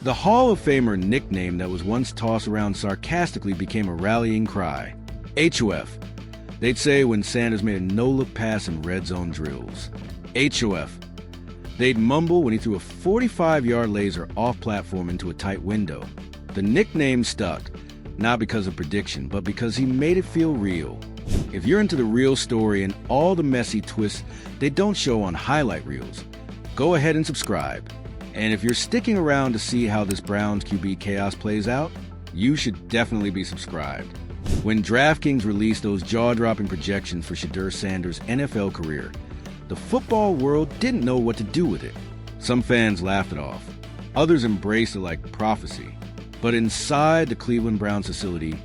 The Hall of Famer nickname that was once tossed around sarcastically became a rallying cry. HOF. They'd say when Sanders made a no-look pass in red zone drills. HOF. They'd mumble when he threw a 45-yard laser off-platform into a tight window. The nickname stuck, not because of prediction, but because he made it feel real. If you're into the real story and all the messy twists they don't show on highlight reels, go ahead and subscribe. And if you're sticking around to see how this Browns QB chaos plays out, you should definitely be subscribed. When DraftKings released those jaw-dropping projections for Shedeur Sanders' NFL career, the football world didn't know what to do with it. Some fans laughed it off. Others embraced it like prophecy. But inside the Cleveland Browns facility,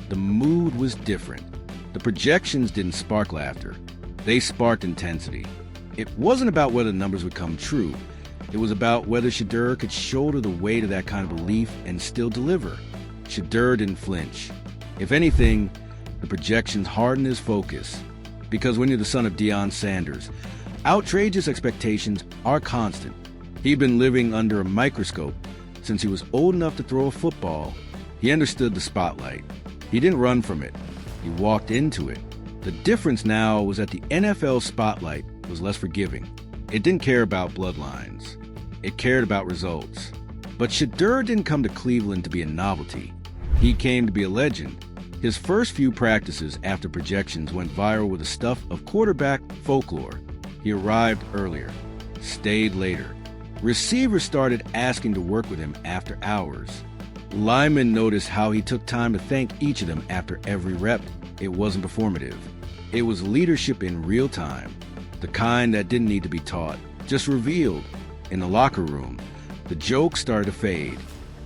the mood was different. The projections didn't spark laughter. They sparked intensity. It wasn't about whether the numbers would come true. It was about whether Shedeur could shoulder the weight of that kind of belief and still deliver. Shedeur didn't flinch. If anything, the projections hardened his focus. Because when you're the son of Deion Sanders, outrageous expectations are constant. He'd been living under a microscope since he was old enough to throw a football. He understood the spotlight. He didn't run from it. He walked into it. The difference now was that the NFL spotlight was less forgiving. It didn't care about bloodlines. It cared about results. But Shedeur didn't come to Cleveland to be a novelty. He came to be a legend. His first few practices after projections went viral with the stuff of quarterback folklore. He arrived earlier, stayed later. Receivers started asking to work with him after hours. Linemen noticed how he took time to thank each of them after every rep. It wasn't performative. It was leadership in real time, the kind that didn't need to be taught, just revealed. In the locker room, the jokes started to fade.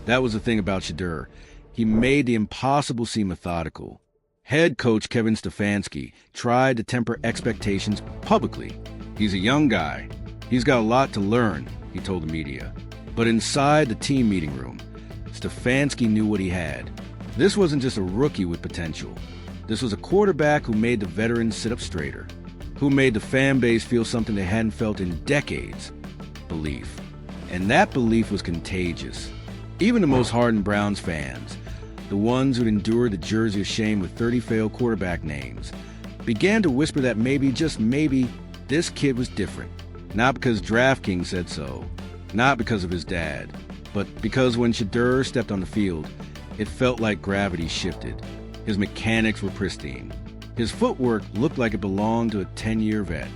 That was the thing about Shedeur. He made the impossible seem methodical. Head coach Kevin Stefanski tried to temper expectations publicly. He's a young guy. He's got a lot to learn, he told the media. But inside the team meeting room, Stefanski knew what he had. This wasn't just a rookie with potential. This was a quarterback who made the veterans sit up straighter, who made the fan base feel something they hadn't felt in decades: belief. And that belief was contagious. Even the most hardened Browns fans, the ones who'd endured the jersey of shame with 30 failed quarterback names, began to whisper that maybe, just maybe, this kid was different. Not because DraftKings said so, not because of his dad, but because when Shedeur stepped on the field, it felt like gravity shifted. His mechanics were pristine. His footwork looked like it belonged to a 10-year vet.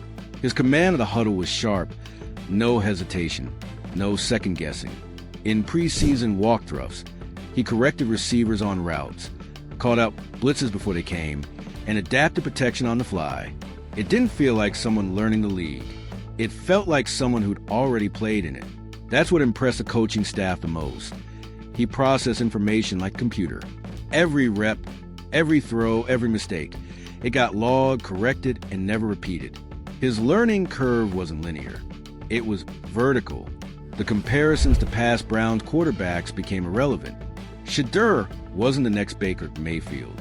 His command of the huddle was sharp, no hesitation, no second-guessing. In preseason walk throughs, he corrected receivers on routes, called out blitzes before they came, and adapted protection on the fly. It didn't feel like someone learning the league. It felt like someone who'd already played in it. That's what impressed the coaching staff the most. He processed information like a computer. Every rep, every throw, every mistake. It got logged, corrected, and never repeated. His learning curve wasn't linear. It was vertical. The comparisons to past Browns quarterbacks became irrelevant. Shedeur wasn't the next Baker Mayfield.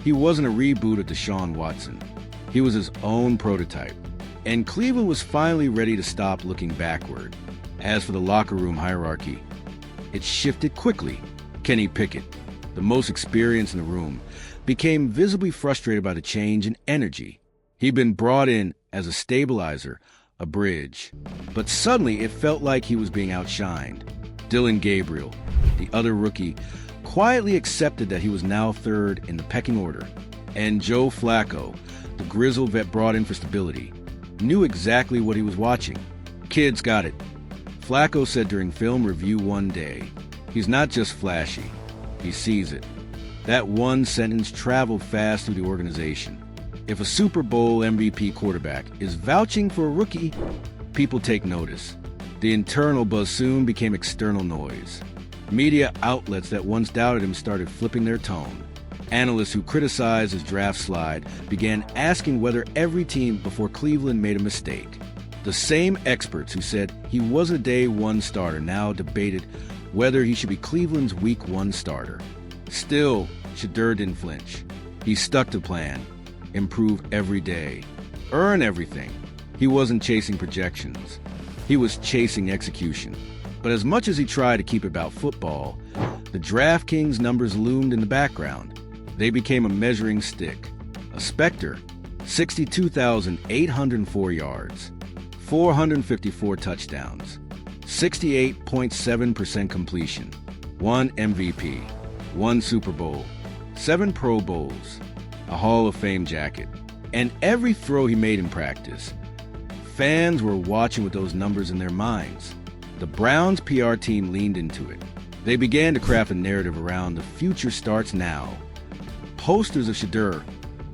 He wasn't a reboot of Deshaun Watson. He was his own prototype. And Cleveland was finally ready to stop looking backward. As for the locker room hierarchy, it shifted quickly. Kenny Pickett, the most experienced in the room, became visibly frustrated by the change in energy. He'd been brought in as a stabilizer, a bridge. But suddenly it felt like he was being outshined. Dylan Gabriel, the other rookie, quietly accepted that he was now third in the pecking order. And Joe Flacco, the grizzled vet brought in for stability, knew exactly what he was watching. Kids got it. Flacco said during film review one day, he's not just flashy, he sees it. That one sentence traveled fast through the organization. If a Super Bowl MVP quarterback is vouching for a rookie, people take notice. The internal buzz soon became external noise. Media outlets that once doubted him started flipping their tone. Analysts who criticized his draft slide began asking whether every team before Cleveland made a mistake. The same experts who said he wasn't a day one starter now debated whether he should be Cleveland's week one starter. Still, Shedeur didn't flinch. He stuck to plan, improve every day, earn everything. He wasn't chasing projections. He was chasing execution. But as much as he tried to keep it about football, the DraftKings numbers loomed in the background. They became a measuring stick, a specter: 62,804 yards, 454 touchdowns, 68.7% completion, 1 MVP, 1 Super Bowl, 7 Pro Bowls, a Hall of Fame jacket, and every throw he made in practice. Fans were watching with those numbers in their minds. The Browns' PR team leaned into it. They began to craft a narrative around "the future starts now." Posters of Shedeur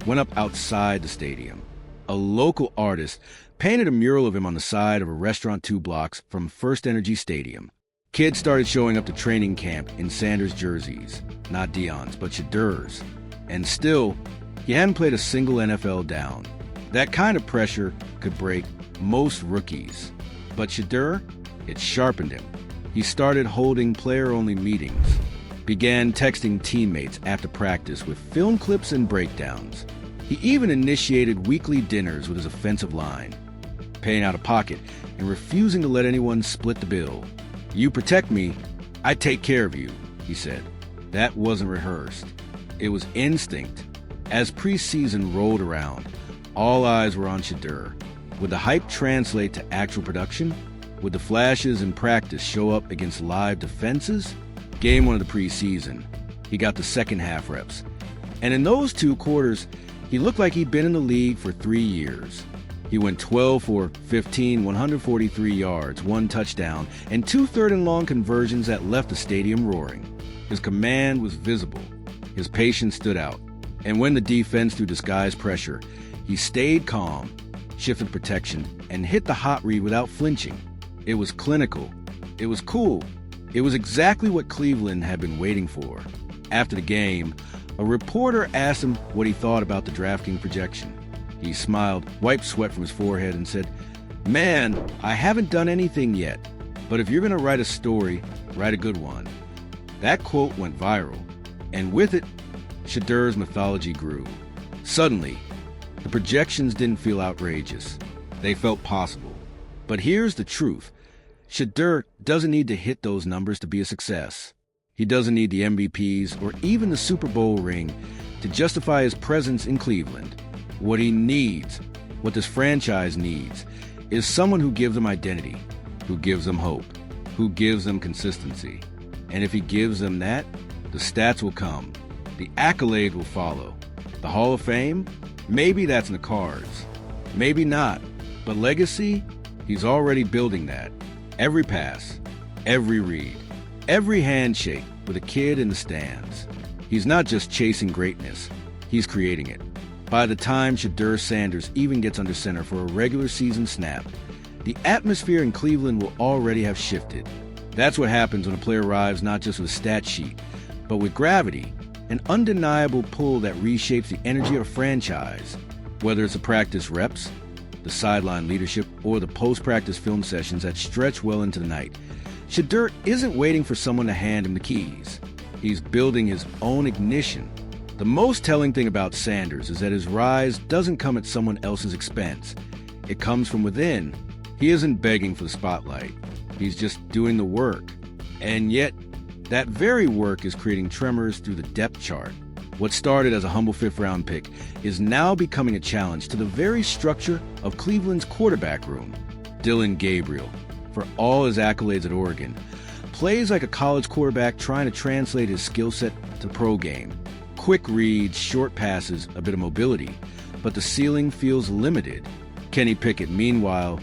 went up outside the stadium. A local artist painted a mural of him on the side of a restaurant 2 blocks from First Energy Stadium. Kids started showing up to training camp in Sanders jerseys, not Deion's, but Shedeur's. And still, he hadn't played a single NFL down. That kind of pressure could break most rookies. But Shedeur, it sharpened him. He started holding player-only meetings, began texting teammates after practice with film clips and breakdowns. He even initiated weekly dinners with his offensive line, paying out of pocket and refusing to let anyone split the bill. "You protect me, I take care of you," he said. That wasn't rehearsed. It was instinct. As preseason rolled around, all eyes were on Shedeur. Would the hype translate to actual production? Would the flashes in practice show up against live defenses? Game 1 of the preseason, he got the second half reps. And in those 2 quarters, he looked like he'd been in the league for 3 years. He went 12 for 15, 143 yards, 1 touchdown, and 2 third-and-long conversions that left the stadium roaring. His command was visible. His patience stood out. And when the defense threw disguised pressure, he stayed calm, shifted protection, and hit the hot read without flinching. It was clinical. It was cool. It was exactly what Cleveland had been waiting for. After the game, a reporter asked him what he thought about the DraftKings projection. He smiled, wiped sweat from his forehead, and said, "Man, I haven't done anything yet, but if you're going to write a story, write a good one." That quote went viral, and with it, Shedeur's mythology grew. Suddenly, the projections didn't feel outrageous. They felt possible. But here's the truth. Shedeur doesn't need to hit those numbers to be a success. He doesn't need the MVPs or even the Super Bowl ring to justify his presence in Cleveland. What he needs, what this franchise needs, is someone who gives them identity, who gives them hope, who gives them consistency. And if he gives them that, the stats will come. The accolades will follow. The Hall of Fame? Maybe that's in the cards. Maybe not. But legacy? He's already building that. Every pass, every read, every handshake with a kid in the stands. He's not just chasing greatness, he's creating it. By the time Shedeur Sanders even gets under center for a regular season snap, the atmosphere in Cleveland will already have shifted. That's what happens when a player arrives not just with a stat sheet, but with gravity, an undeniable pull that reshapes the energy of a franchise. Whether it's the practice reps, the sideline leadership, or the post-practice film sessions that stretch well into the night, Shedeur isn't waiting for someone to hand him the keys. He's building his own ignition. The most telling thing about Sanders is that his rise doesn't come at someone else's expense. It comes from within. He isn't begging for the spotlight. He's just doing the work. And yet, that very work is creating tremors through the depth chart. What started as a humble 5th-round pick is now becoming a challenge to the very structure of Cleveland's quarterback room. Dillon Gabriel, for all his accolades at Oregon, plays like a college quarterback trying to translate his skill set to the pro game. Quick reads, short passes, a bit of mobility, but the ceiling feels limited. Kenny Pickett, meanwhile,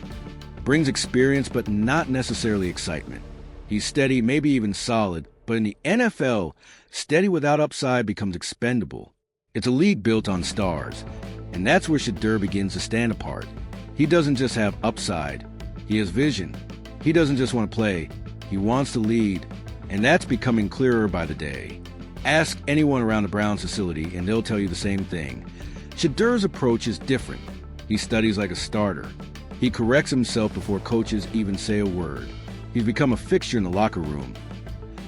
brings experience but not necessarily excitement. He's steady, maybe even solid, but in the NFL, steady without upside becomes expendable. It's a league built on stars, and that's where Shedeur begins to stand apart. He doesn't just have upside, he has vision. He doesn't just want to play, he wants to lead, and that's becoming clearer by the day. Ask anyone around the Browns facility and they'll tell you the same thing. Shedeur's approach is different. He studies like a starter. He corrects himself before coaches even say a word. He's become a fixture in the locker room,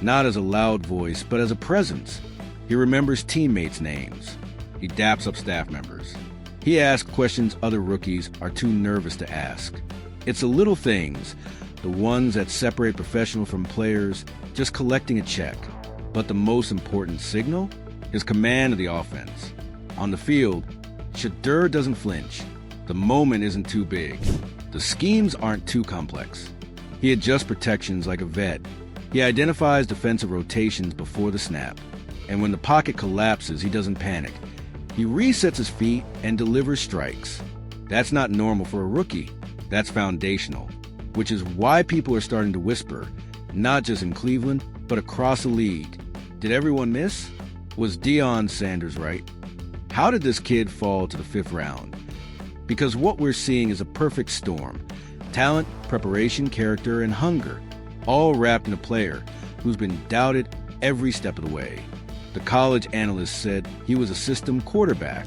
not as a loud voice, but as a presence. He remembers teammates' names. He daps up staff members. He asks questions other rookies are too nervous to ask. It's the little things, the ones that separate professional from players just collecting a check. But the most important signal? His command of the offense. On the field, Shedeur doesn't flinch. The moment isn't too big. The schemes aren't too complex. He adjusts protections like a vet. He identifies defensive rotations before the snap. And when the pocket collapses, he doesn't panic. He resets his feet and delivers strikes. That's not normal for a rookie. That's foundational, which is why people are starting to whisper, not just in Cleveland, but across the league. Did everyone miss? Was Deion Sanders right? How did this kid fall to the 5th round? Because what we're seeing is a perfect storm. Talent, preparation, character, and hunger, all wrapped in a player who's been doubted every step of the way. The college analyst said he was a system quarterback.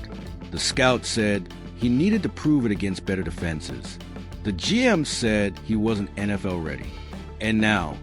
The scout said he needed to prove it against better defenses. The GM said he wasn't NFL ready. And now,